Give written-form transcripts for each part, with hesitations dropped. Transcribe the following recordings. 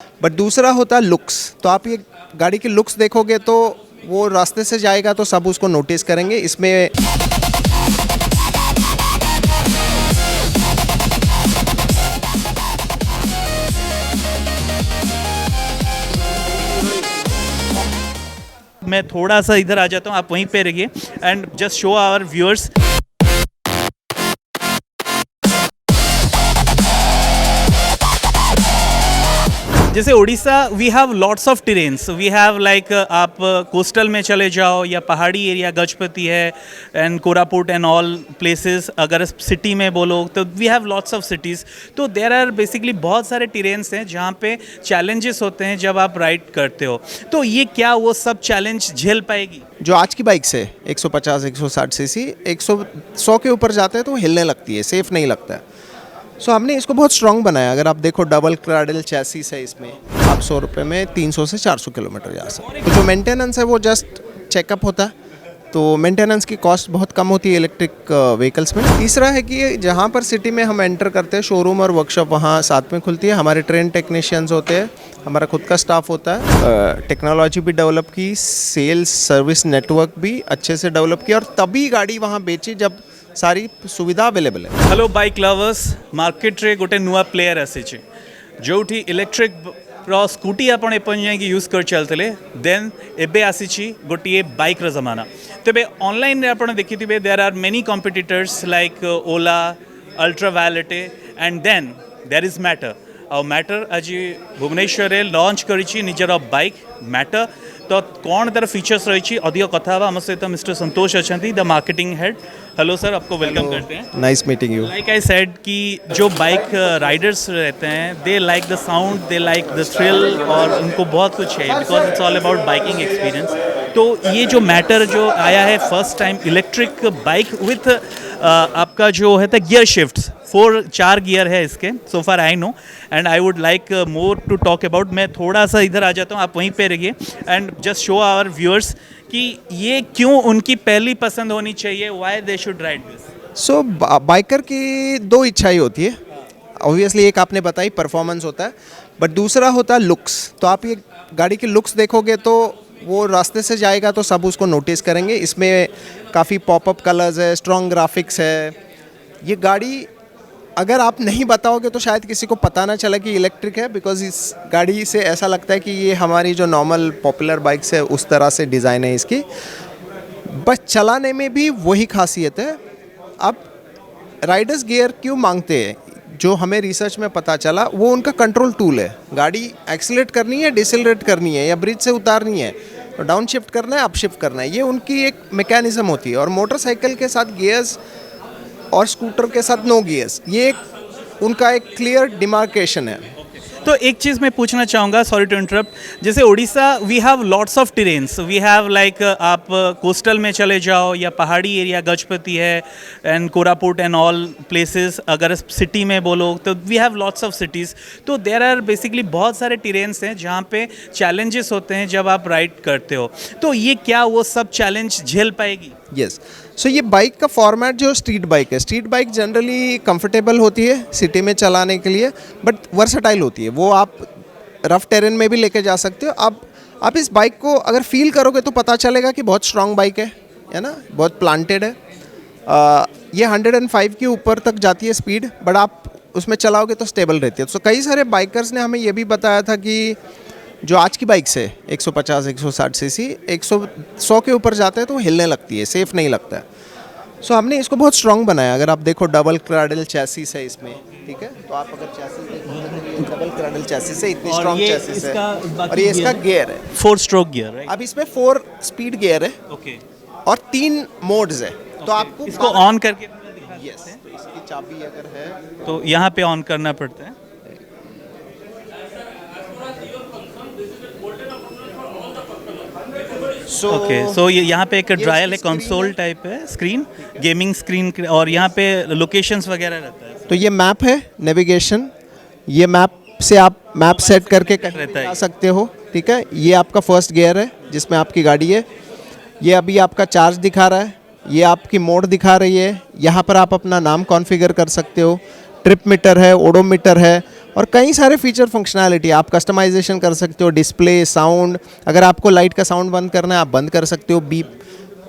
But दूसरा होता है लुक्स। तो आप ये गाड़ी की लुक्स देखोगे तो वो रास्ते से जाएगा तो सब उसको नोटिस करेंगे। इसमें मैं थोड़ा सा इधर आ जाता हूँ, आप वहीं पे रहिए and just show our viewers. जैसे Orissa we have lots of terrains, we have like आप कोस्टल में चले जाओ या पहाड़ी एरिया गजपति है and Koraput and all places. अगर सिटी में बोलो तो we have lots of cities. तो देर आर बेसिकली बहुत सारे टेरेन्स हैं जहाँ पे चैलेंजेस होते हैं जब आप राइड करते हो। तो ये क्या वो सब चैलेंज झेल पाएगी? जो आज की बाइक से 150 160 सीसी 100 के ऊपर जाते हैं तो हिलने लगती है, सेफ नहीं लगता है। सो हमने इसको बहुत स्ट्रॉन्ग बनाया। अगर आप देखो डबल क्रैडल चैसिस है, इसमें आप 100 रुपये में 300 से 400 किलोमीटर जा सकते हैं। तो जो मेंटेनेंस है वो जस्ट चेकअप होता है, तो मेंटेनेंस की कॉस्ट बहुत कम होती है इलेक्ट्रिक व्हीकल्स में। तीसरा है कि जहाँ पर सिटी में हम एंटर करते हैं शोरूम और वर्कशॉप वहाँ साथ में खुलती है। हमारे ट्रेन टेक्नीशियंस होते हैं, हमारा खुद का स्टाफ होता है। टेक्नोलॉजी भी डेवलप की, सेल्स सर्विस नेटवर्क भी अच्छे से डेवलप किया और तभी गाड़ी वहाँ बेची जब सारी सुविधा अवेलेबल है। हेलो बाइक लवर्स, मार्केट रे गोटे नुआ प्लेयर आसी जो इलेक्ट्रिक स्कूटी आपण एपर्यंत यूज कर चलते देन एबे आसी गोटे बाइक रो जमाना। तेबे ऑनलाइन रे आपण देखिथिबे there are many competitors like Ola, Ultraviolette and then there is Matter. और मैटर आज भुवनेश्वर लॉन्च करी निजर बाइक मैटर। तो कौन तार फीचर्स रही अधिक कथा आम सहित मिस्टर संतोष अच्छा the marketing head. Hello sir, आपको वेलकम करते हैं। Nice meeting you. Like I said कि जो बाइक राइडर्स रहते हैं they like the sound, they like the thrill और उनको बहुत कुछ है because it's all about biking experience. तो ये जो मैटर जो आया है first time electric bike with आपका जो है था गियर शिफ्ट्स, 4 गियर है इसके so far I know and I would like more to talk about. मैं थोड़ा सा इधर आ जाता हूँ, आप वहीं पे रहिए and just show our viewers कि ये क्यों उनकी पहली पसंद होनी चाहिए, why they should ride this. So biker की दो इच्छाएं होती है। ऑब्वियसली एक आपने बताई परफॉर्मेंस होता है, बट दूसरा होता है लुक्स। तो आप ये गाड़ी की लुक्स देखोगे तो वो रास्ते से जाएगा तो सब उसको नोटिस करेंगे। इसमें काफ़ी पॉपअप कलर्स है, स्ट्रॉन्ग ग्राफिक्स है। ये गाड़ी अगर आप नहीं बताओगे तो शायद किसी को पता ना चले कि इलेक्ट्रिक है, बिकॉज इस गाड़ी से ऐसा लगता है कि ये हमारी जो नॉर्मल पॉपुलर बाइक्स है उस तरह से डिज़ाइन है इसकी। बस चलाने में भी वही खासियत है। अब राइडर्स गियर क्यों मांगते हैं, जो हमें रिसर्च में पता चला वो उनका कंट्रोल टूल है। गाड़ी एक्सीलरेट करनी है, डिसेलरेट करनी है या ब्रिज से उतारनी है, तो डाउन शिफ्ट करना है, अप शिफ्ट करना है, ये उनकी एक मैकेनिज्म होती है। और मोटरसाइकिल के साथ गियर्स और स्कूटर के साथ नो गियर्स, ये उनका एक क्लियर डिमार्केशन है। तो एक चीज़ मैं पूछना चाहूँगा, सॉरी टू इंटरप्ट। जैसे Orissa we have lots of terrains, we have like आप कोस्टल में चले जाओ या पहाड़ी एरिया गजपति है and Koraput and all places. अगर सिटी में बोलो तो we have lots of cities. तो देर आर बेसिकली बहुत सारे टेरेन्स हैं जहाँ पे चैलेंजेस होते हैं जब आप राइड करते हो। तो ये क्या वो सब चैलेंज झेल पाएगी? यस। सो ये बाइक का फॉर्मेट जो स्ट्रीट बाइक है, स्ट्रीट बाइक जनरली कंफर्टेबल होती है सिटी में चलाने के लिए, बट वर्सेटाइल होती है। वो आप रफ टेरेन में भी लेके जा सकते हो। आप इस बाइक को अगर फील करोगे तो पता चलेगा कि बहुत स्ट्रॉन्ग बाइक है ना, बहुत प्लांटेड है। ये 105 के ऊपर तक जाती है स्पीड, बट आप उसमें चलाओगे तो स्टेबल रहती है। तो कई सारे बाइकर्स ने हमें ये भी बताया था कि जो आज की बाइक से 150 160 सीसी 100 के ऊपर जाते हैं तो हिलने लगती है, सेफ नहीं लगता है। सो हमने इसको बहुत स्ट्रॉन्ग बनाया। अगर आप देखो डबल क्रैडल चैसिस है इसमें, ठीक है। तो आप अगर चैसिस देखोगे तो डबल क्रैडल चैसिस है, इतनी स्ट्रॉन्ग चैसिस है। और ये इसका गियर है 4 स्ट्रोक गियर, राइट? अब इसमें 4 स्पीड गियर है ओके। और 3 मोड्स है। तो आपको इसको ऑन करके यस, तो इसकी चाबी अगर है तो यहाँ पे ऑन करना पड़ता है। ओके, सो ये यहाँ पे एक ड्रायल है, कंसोल टाइप है, स्क्रीन, गेमिंग स्क्रीन, और यहाँ पे लोकेशंस वगैरह रहता है। तो ये मैप है, नेविगेशन। ये मैप से आप मैप सेट करके कहीं रहता है जा सकते हो, ठीक है। ये आपका फर्स्ट गियर है जिसमें आपकी गाड़ी है। ये अभी आपका चार्ज दिखा रहा है, ये आपकी मोड दिखा रही है। यहाँ पर आप अपना नाम कॉन्फ़िगर कर सकते हो, ट्रिप मीटर है, ओडोमीटर है और कई सारे फीचर फंक्शनैलिटी आप कस्टमाइजेशन कर सकते हो, डिस्प्ले, साउंड, अगर आपको लाइट का साउंड बंद करना है आप बंद कर सकते हो, बीप,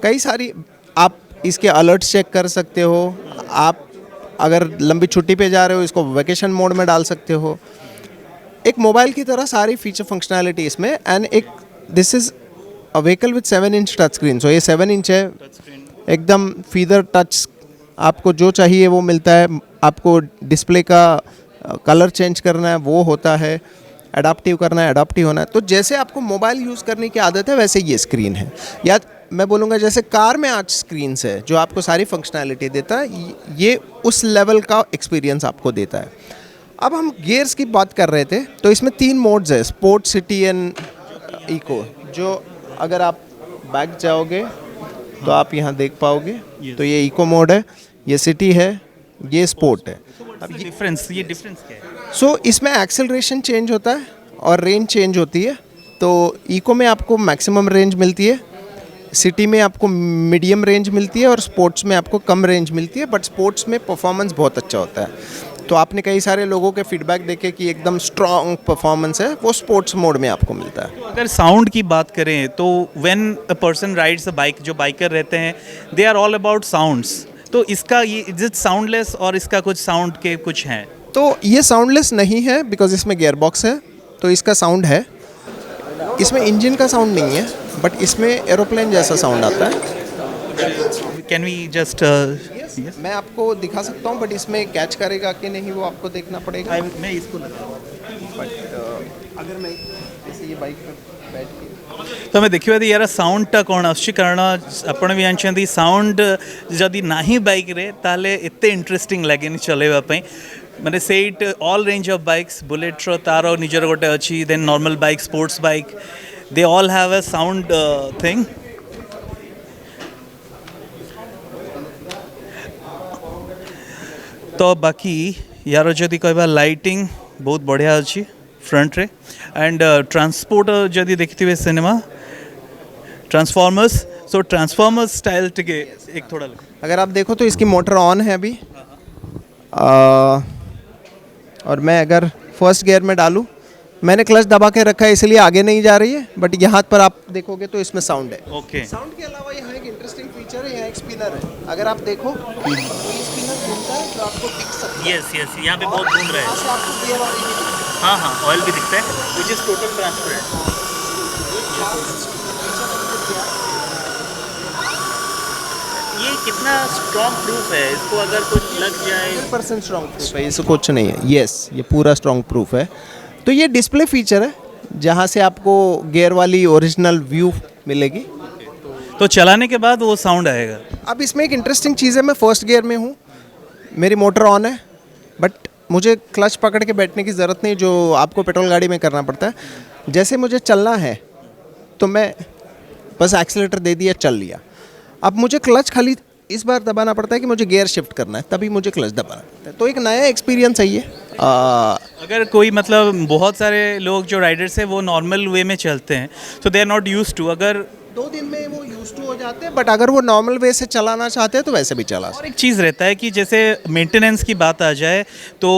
कई सारी, आप इसके अलर्ट्स चेक कर सकते हो, आप अगर लंबी छुट्टी पे जा रहे हो इसको वेकेशन मोड में डाल सकते हो। एक मोबाइल की तरह सारी फीचर फंक्शनैलिटी इसमें, एंड एक this is a vehicle with 7-inch touch screen. So ये 7 इंच है, एकदम फीदर टच, आपको जो चाहिए वो मिलता है। आपको डिस्प्ले का कलर चेंज करना है वो होता है, एडाप्टिव करना है, एडाप्टिव होना है। तो जैसे आपको मोबाइल यूज़ करने की आदत है वैसे ये स्क्रीन है, या मैं बोलूँगा जैसे कार में आज स्क्रीन्स है जो आपको सारी फंक्शनैलिटी देता है, ये उस लेवल का एक्सपीरियंस आपको देता है। अब हम गियर्स की बात कर रहे थे, तो इसमें 3 मोड्स है, स्पोर्ट, सिटी एंड इको। जो अगर आप बैक जाओगे तो आप यहाँ देख पाओगे, तो ये इको मोड है, ये सिटी है, ये स्पोर्ट है। अब ये डिफरेंस क्या है? सो इसमें एक्सेलरेशन चेंज होता है और रेंज चेंज होती है। तो इको में आपको मैक्सिमम रेंज मिलती है, सिटी में आपको मीडियम रेंज मिलती है और स्पोर्ट्स में आपको कम रेंज मिलती है, बट स्पोर्ट्स में परफॉर्मेंस बहुत अच्छा होता है। तो आपने कई सारे लोगों के फीडबैक देखे कि एकदम स्ट्रॉन्ग परफॉर्मेंस है, वो स्पोर्ट्स मोड में आपको मिलता है। अगर साउंड की बात करें तो when a person rides a bike, जो बाइकर रहते हैं, they are all about sounds. तो इसका ये इज इट साउंडलेस और इसका कुछ साउंड के कुछ हैं? तो ये साउंडलेस नहीं है बिकॉज इसमें गियर बॉक्स है, तो इसका साउंड है। इसमें इंजन का साउंड नहीं है, बट इसमें एरोप्लेन जैसा साउंड आता है। कैन वी जस्ट मैं आपको दिखा सकता हूँ, बट इसमें कैच करेगा कि नहीं वो आपको देखना पड़ेगा। मैं इसको लगा बट अगर मैं जैसे ये बाइक पर बैठ के तो मैं देखिए यार साउंडटा कौन आसुची, कारण आपण भी जानते साउंड जदि नाही बाइक रे ताले एते इंटरेस्टिंग लगे चलेवा पई। माने से it all range of bikes, bullet तार निजर गोटे अच्छी, then normal bike, sports bike, they all have a sound thing. तो बाकी यार जदि कहबा लाइटिंग बहुत बढ़िया अच्छी फ्रंट रे, एंड ट्रांसपोर्ट जदि देखिथिबे सिनेमा ट्रांसफॉर्मर्स, सो ट्रांसफॉर्मर्स स्टाइल टिके एक थोड़ा अगर आप देखो तो इसकी मोटर ऑन है अभी, और मैं अगर फर्स्ट गियर में डालूं, मैंने क्लच दबा के रखा है इसलिए आगे नहीं जा रही है, बट यहाँ पर आप देखोगे तो इसमें साउंड है। ओके। साउंड के अलावा यहाँ एक इंटरेस्टिंग फीचर है, यहाँ एक स्पिनर है। अगर आप देखो तो ये स्पिनर घूमता है जो आपको टिक सकता है। यस यस, यहाँ पे बहुत घूम रहा है। यहाँ से आपको गियर ऑयल भी दिखता है। हाँ हाँ, ऑयल भी दिखता है, विच इज टोटल ट्रांसपेरेंट। ये कितना स्ट्रॉन्ग प्रूफ है, इसको अगर कुछ लग जाए? 100% स्ट्रॉन्ग प्रूफ है, इससे कुछ नहीं है। यस, ये पूरा स्ट्रॉन्ग प्रूफ है। तो ये डिस्प्ले फीचर है जहाँ से आपको गियर वाली ओरिजिनल व्यू मिलेगी। तो चलाने के बाद वो साउंड आएगा। अब इसमें एक इंटरेस्टिंग चीज़ है, मैं फर्स्ट गियर में हूँ, मेरी मोटर ऑन है, बट मुझे क्लच पकड़ के बैठने की ज़रूरत नहीं जो आपको पेट्रोल गाड़ी में करना पड़ता है। जैसे मुझे चलना है तो मैं बस एक्सीलेटर दे दिया, चल लिया। अब मुझे क्लच खाली इस बार दबाना पड़ता है कि मुझे गियर शिफ्ट करना है, तभी मुझे क्लच दबाना पड़ता है। तो एक नया एक्सपीरियंस है ये। अगर कोई मतलब बहुत सारे लोग जो राइडर्स हैं वो नॉर्मल वे में चलते हैं, so they are not used to, अगर 2 दिन में वो यूज टू हो जाते हैं, बट अगर वो नॉर्मल वे से चलाना चाहते हैं तो वैसे भी चला सकते और एक चीज़ रहता है कि जैसे मेंटेनेंस की बात आ जाए तो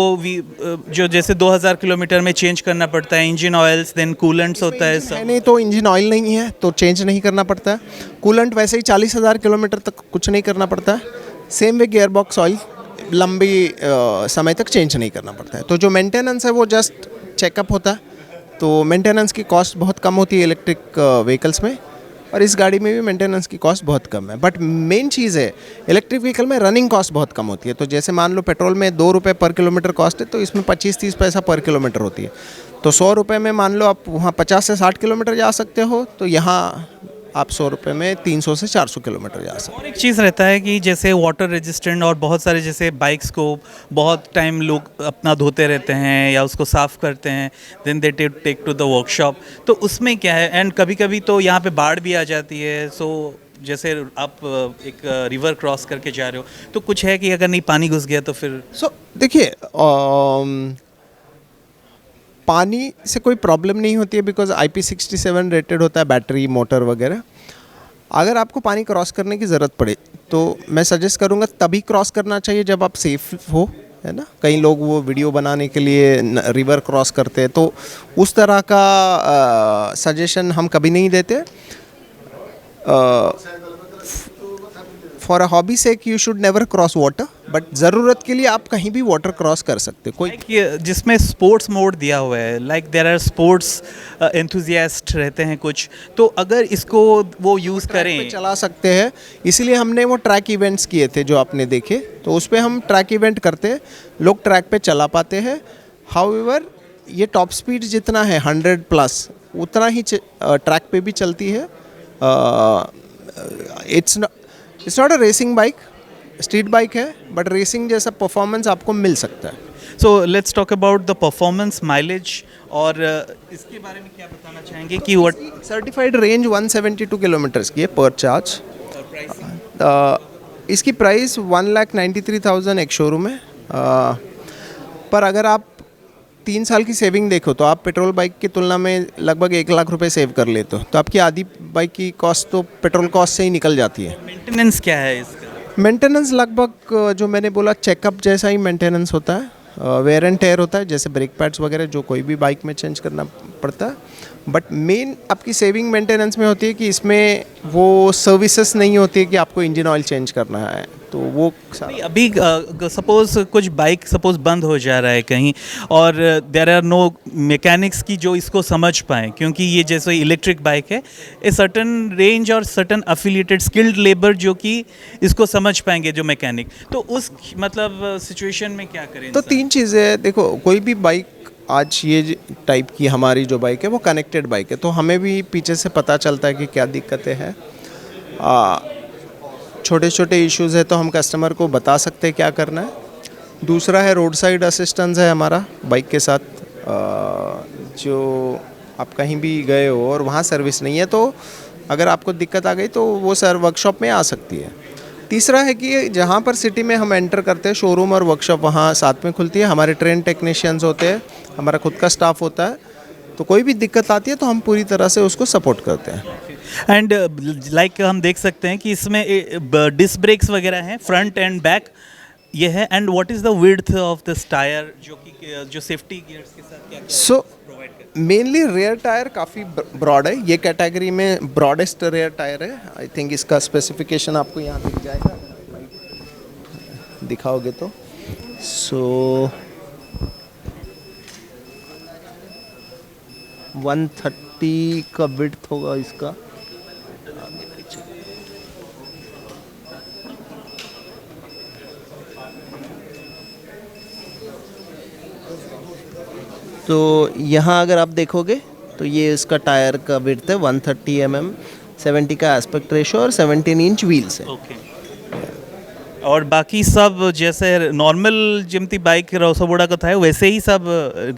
जो जैसे 2000 किलोमीटर में चेंज करना पड़ता है इंजन ऑयल्स, देन कूलेंट्स होता है हैं। सब। नहीं तो इंजन ऑयल नहीं है तो चेंज नहीं करना पड़ता है। कूलेंट वैसे ही 40,000 किलोमीटर तक कुछ नहीं करना पड़ता है। Same way gear box oil लंबी समय तक चेंज नहीं करना पड़ता है। तो जो मेंटेनेंस है वो जस्ट चेकअप होता है। तो मेंटेनेंस की कॉस्ट बहुत कम होती है इलेक्ट्रिक व्हीकल्स में, और इस गाड़ी में भी मेंटेनेंस की कॉस्ट बहुत कम है। बट मेन चीज़ है इलेक्ट्रिक व्हीकल में रनिंग कॉस्ट बहुत कम होती है। तो जैसे मान लो पेट्रोल में 2 रुपये पर किलोमीटर कॉस्ट है, तो इसमें 25-30 पैसा पर किलोमीटर होती है। तो 100 रुपये में मान लो आप वहाँ 50 से 60 किलोमीटर जा सकते हो, तो यहाँ आप 100 रुपये में 300 से 400 किलोमीटर जा सकते हो। और एक चीज़ रहता है कि जैसे वाटर रेजिस्टेंट और बहुत सारे जैसे बाइक्स को बहुत टाइम लोग अपना धोते रहते हैं या उसको साफ़ करते हैं, then they take to the workshop, तो उसमें क्या है, एंड कभी कभी तो यहाँ पे बाढ़ भी आ जाती है। सो जैसे आप एक रिवर क्रॉस करके जा रहे हो तो कुछ है कि अगर नहीं पानी घुस गया तो फिर देखिए पानी से कोई प्रॉब्लम नहीं होती है बिकॉज IP67 रेटेड होता है बैटरी, मोटर वगैरह। अगर आपको पानी क्रॉस करने की ज़रूरत पड़े तो मैं सजेस्ट करूँगा तभी क्रॉस करना चाहिए जब आप सेफ हो, है ना, कई लोग वो वीडियो बनाने के लिए रिवर क्रॉस करते हैं, तो उस तरह का सजेशन हम कभी नहीं देते. For a hobby sake you should never cross water, but ज़रूरत के लिए आप कहीं भी वाटर क्रॉस कर सकते हो. कोई जिसमें स्पोर्ट्स मोड दिया हुआ है, like there are sports enthusiast रहते हैं कुछ, तो अगर इसको वो यूज़ पे करें. चला सकते हैं. इसीलिए हमने वो ट्रैक इवेंट्स किए थे जो आपने देखे, तो उस पर हम ट्रैक इवेंट करते हैं, लोग ट्रैक पे चला पाते हैं. हाउएवर ये टॉप स्पीड जितना है 100+ उतना ही ट्रैक पे भी चलती है. It's not a racing bike, street bike है, बट रेसिंग जैसा परफॉर्मेंस आपको मिल सकता है. So let's talk about the performance mileage, और इसके बारे में क्या बताना चाहेंगे कि व्हाट सर्टिफाइड रेंज 172 किलोमीटर्स की है पर चार्ज. इसकी प्राइस 1,93,000 एक शोरूम है. पर अगर आप 3 साल की सेविंग देखो तो आप पेट्रोल बाइक की तुलना में लगभग 1 लाख रुपए सेव कर लेते हो, तो आपकी आधी बाइक की कॉस्ट तो पेट्रोल कॉस्ट से ही निकल जाती है. मेंटेनेंस क्या है इसका? मेंटेनेंस लगभग जो मैंने बोला चेकअप जैसा ही मेंटेनेंस होता है. वेयर एंड टेयर होता है, जैसे ब्रेक पैड्स वगैरह जो कोई भी बाइक में चेंज करना पड़ता है. बट मेन आपकी सेविंग मेंटेनेंस में होती है कि इसमें वो सर्विसेज नहीं होती है कि आपको इंजन ऑयल चेंज करना है, तो वो नहीं, अभी सपोज कुछ बाइक सपोज बंद हो जा रहा है कहीं, और देर आर नो मैकेनिक्स की जो इसको समझ पाएँ, क्योंकि ये जैसे इलेक्ट्रिक बाइक है, ए सर्टन रेंज और सर्टन अफिलिएटेड स्किल्ड लेबर जो कि इसको समझ पाएंगे जो मैकेनिक, तो उस मतलब सिचुएशन में क्या करें? तो 3 चीज़ें देखो, कोई भी बाइक आज ये टाइप की हमारी जो बाइक है वो कनेक्टेड बाइक है, तो हमें भी पीछे से पता चलता है कि क्या दिक्कतें हैं. छोटे छोटे इश्यूज़ है तो हम कस्टमर को बता सकते हैं क्या करना है. दूसरा है रोड साइड असिस्टेंस है हमारा बाइक के साथ. जो आप कहीं भी गए हो और वहाँ सर्विस नहीं है, तो अगर आपको दिक्कत आ गई तो वो सर वर्कशॉप में आ सकती है. तीसरा है कि जहाँ पर सिटी में हम एंटर करते हैं, शोरूम और वर्कशॉप वहाँ साथ में खुलती है. हमारे ट्रेन टेक्नीशियंस होते हैं, हमारा खुद का स्टाफ होता है, तो कोई भी दिक्कत आती है तो हम पूरी तरह से उसको सपोर्ट करते हैं. एंड लाइक हम देख सकते हैं कि इसमें डिस्क ब्रेक्स वगैरह हैं, फ्रंट एंड बैक ये है. And what is the width of this tyre, जो कि जो सेफ्टी गियर्स के साथ क्या सो मेनली रेयर टायर काफ़ी ब्रॉड है. ये कैटेगरी में ब्रॉडेस्ट रेयर टायर है. आई थिंक इसका स्पेसिफिकेशन आपको यहाँ दिख जाएगा, दिखाओगे तो. सो 130 का विड्थ होगा इसका. तो यहाँ अगर आप देखोगे तो ये इसका टायर का विड्थ है 130 mm, 70 का एस्पेक्ट रेशो और 17 इंच व्हील्स है. ओके. और बाकी सब जैसे नॉर्मल जिमती बाइक रोसोबोड़ा का था वैसे ही सब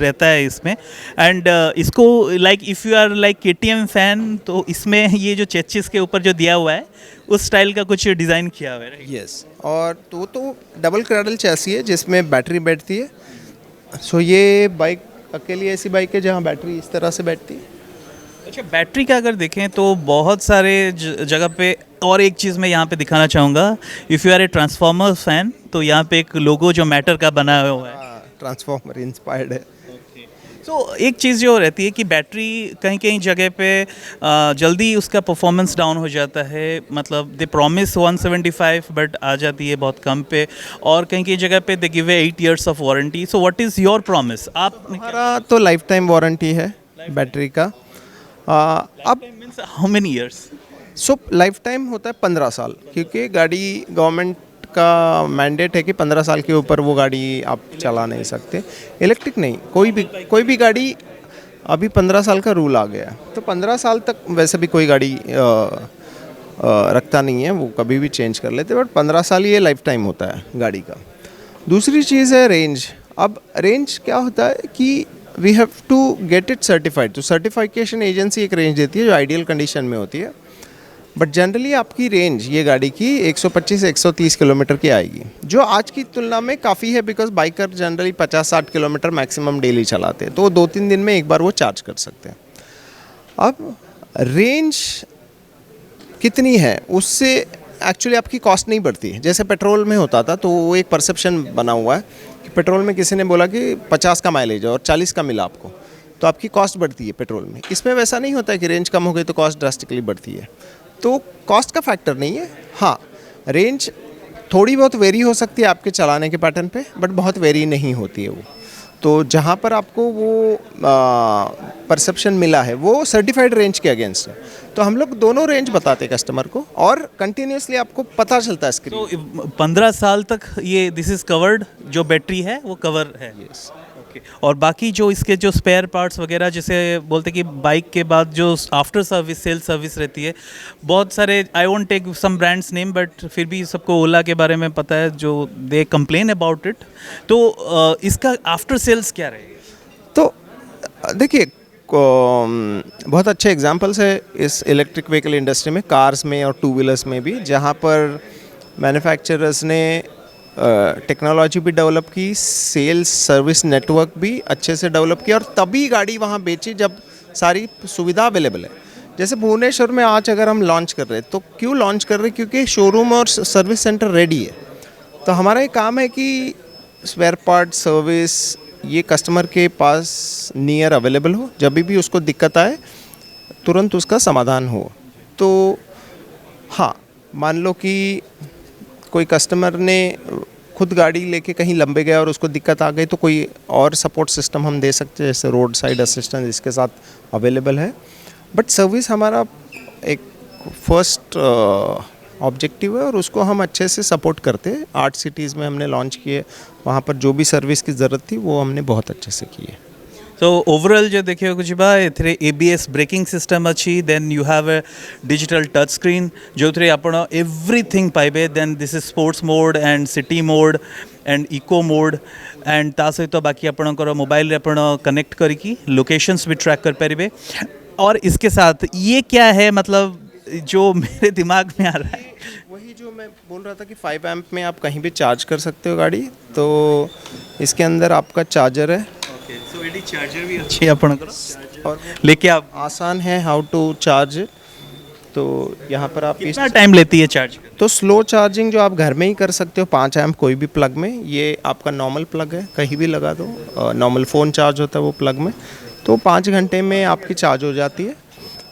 रहता है इसमें. एंड इसको like if you are like KTM fan, तो इसमें ये जो चेचिस के ऊपर जो दिया हुआ है उस स्टाइल का कुछ डिज़ाइन किया हुआ है. यस. और तो डबल क्रैडल चैसी है जिसमें बैटरी बैठती है. सो ये बाइक अकेली ऐसी बाइक है जहाँ बैटरी इस तरह से बैठती है. अच्छा, बैटरी का अगर देखें तो बहुत सारे जगह पे, और एक चीज़ मैं यहाँ पे दिखाना चाहूँगा, if you are a transformer fan, तो यहाँ पे एक लोगो जो मैटर का बना हुआ है, ट्रांसफॉर्मर इंस्पायर्ड है. तो एक चीज़ जो रहती है कि बैटरी कहीं कहीं जगह पे जल्दी उसका परफॉर्मेंस डाउन हो जाता है. मतलब दे प्रॉमिस 175 बट आ जाती है बहुत कम पे, और कहीं कहीं जगह पे they give 8 years of warranty. So what is your promise? आप हमारा तो लाइफ टाइम वारंटी है बैटरी का. अब means how many years? So life time होता है 15 साल, क्योंकि गाड़ी गवर्नमेंट का मैंडेट है कि 15 साल के ऊपर वो गाड़ी आप चला नहीं सकते. इलेक्ट्रिक नहीं, कोई भी गाड़ी अभी 15 साल का रूल आ गया है, तो 15 साल तक वैसे भी कोई गाड़ी रखता नहीं है, वो कभी भी चेंज कर लेते, बट 15 साल ये लाइफ टाइम होता है गाड़ी का. दूसरी चीज़ है रेंज. अब रेंज क्या होता है कि we have to get it certified, तो सर्टिफिकेशन एजेंसी एक रेंज देती है जो आइडियल कंडीशन में होती है. बट जनरली आपकी रेंज ये गाड़ी की 125-130 किलोमीटर की आएगी, जो आज की तुलना में काफ़ी है, because biker generally 50-60 kilometre maximum daily चलाते हैं, तो वो 2-3 दिन में एक बार वो चार्ज कर सकते हैं. अब रेंज कितनी है उससे एक्चुअली आपकी कॉस्ट नहीं बढ़ती. जैसे पेट्रोल में होता था, तो वो एक परसेप्शन बना हुआ है कि पेट्रोल में किसी ने बोला कि 50 का माइलेज है और 40 का मिला आपको, तो आपकी कॉस्ट बढ़ती है पेट्रोल में। इसमें वैसा नहीं होता है कि रेंज कम हो गई तो कॉस्ट ड्रास्टिकली बढ़ती है, तो कॉस्ट का फैक्टर नहीं है। हाँ, रेंज थोड़ी बहुत वेरी हो सकती है आपके चलाने के पैटर्न पे, बट बहुत वेरी नहीं होती है वो। तो जहाँ पर आपको वो परसेप्शन मिला है वो सर्टिफाइड रेंज के अगेंस्ट है, तो हम लोग दोनों रेंज बताते हैं कस्टमर को और कंटिन्यूसली आपको पता चलता है स्क्रीन। तो 15 साल तक ये दिस इज़ कवर्ड, जो बैटरी है वो कवर है। Yes. ओके, और बाकी जो इसके जो स्पेयर पार्ट्स वगैरह, जैसे बोलते कि बाइक के बाद जो आफ्टर सर्विस सेल सर्विस रहती है, बहुत सारे, I won't take some brands name but फिर भी सबको ओला के बारे में पता है जो दे कंप्लेन अबाउट इट, तो इसका आफ्टर सेल्स क्या रहेगा? तो देखिए, बहुत अच्छे एग्जांपल्स है इस इलेक्ट्रिक व्हीकल इंडस्ट्री में, कार्स में और टू व्हीलर्स में भी, जहाँ पर मैन्युफैक्चरर्स ने टेक्नोलॉजी भी डेवलप की, सेल्स सर्विस नेटवर्क भी अच्छे से डेवलप किया और तभी गाड़ी वहाँ बेची जब सारी सुविधा अवेलेबल है। जैसे भुवनेश्वर में आज अगर हम लॉन्च कर रहे हैं तो क्यों लॉन्च कर रहे हैं? क्योंकि शोरूम और सर्विस सेंटर रेडी है। तो हमारा ये काम है कि स्पेयर पार्ट सर्विस ये कस्टमर के पास नियर अवेलेबल हो, जब भी उसको दिक्कत आए तुरंत उसका समाधान हो। तो हाँ, मान लो कि कोई कस्टमर ने खुद गाड़ी लेके कहीं लंबे गया और उसको दिक्कत आ गई, तो कोई और सपोर्ट सिस्टम हम दे सकते हैं, जैसे रोड साइड असिस्टेंस इसके साथ अवेलेबल है। बट सर्विस हमारा एक फर्स्ट ऑब्जेक्टिव है और उसको हम अच्छे से सपोर्ट करते हैं। 8 सिटीज़ में हमने लॉन्च किए, वहाँ पर जो भी सर्विस की ज़रूरत थी वो हमने बहुत अच्छे से की है। तो ओवरऑल जो देखिए कुछ ए ABS ब्रेकिंग सिस्टम अच्छी, then you have a digital touch screen जो आपण एवरीथिंग पाइबे, then this is sports mode and city mode and eco mode and ता सहित बाकी आपणकर मोबाइल आपण कनेक्ट करके लोकेशंस भी ट्रैक कर पारे। और इसके साथ ये क्या है, मतलब जो मेरे दिमाग में आ रहा है वही जो मैं बोल रहा था कि 5 एम्प में आप कहीं भी चार्ज कर सकते हो गाड़ी। तो इसके अंदर आपका चार्जर है। ओके, सो एडी चार्जर भी अच्छी आपणकर और लेके आप आसान है हाउ टू चार्ज। तो यहाँ पर आप कितना टाइम लेती है चार्ज? तो स्लो चार्जिंग जो आप घर में ही कर सकते हो 5 एम्प कोई भी प्लग में। ये आपका नॉर्मल प्लग है, कहीं भी लगा दो, नॉर्मल फ़ोन चार्ज होता है वो प्लग में, तो 5 घंटे में आपकी चार्ज हो जाती है।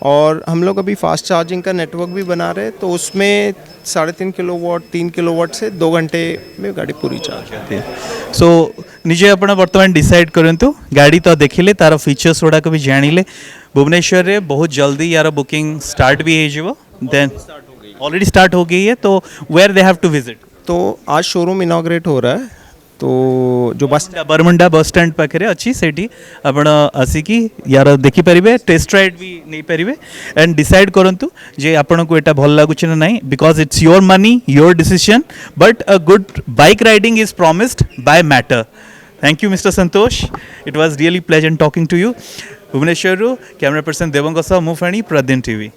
और हम लोग अभी फास्ट चार्जिंग का नेटवर्क भी बना रहे हैं, तो उसमें 3.5 किलोवाट 3 किलोवाट से 2 घंटे में गाड़ी पूरी चार्ज होती है। सो निजे आपण वर्तमान डिसाइड करंतु, गाड़ी तो देखिले, तार फीचर्स गुड़ाक भी जानिले। भुवनेश्वर रे बहुत जल्दी यार बुकिंग स्टार्ट भी हो, देन ऑलरेडी स्टार्ट हो गई है, तो where they have to visit? तो आज शोरूम इनॉग्रेट हो रहा है, तो जो बस बरमुंडा बस स्टैंड पाखे अच्छी सेठी आपण आसिकी यार देखि परिबे, टेस्ट राइड भी नहीं परिबे एंड डिसाइड करंतु जे आपण को एटा भल लागुछ ना नहीं, because it's your money your decision, but a good bike riding is promised by Matter. Thank you mister Santosh, it was really pleasant talking to you. Bhubaneswar camera person Devang सह मुफाणी, प्रदीन टीवी।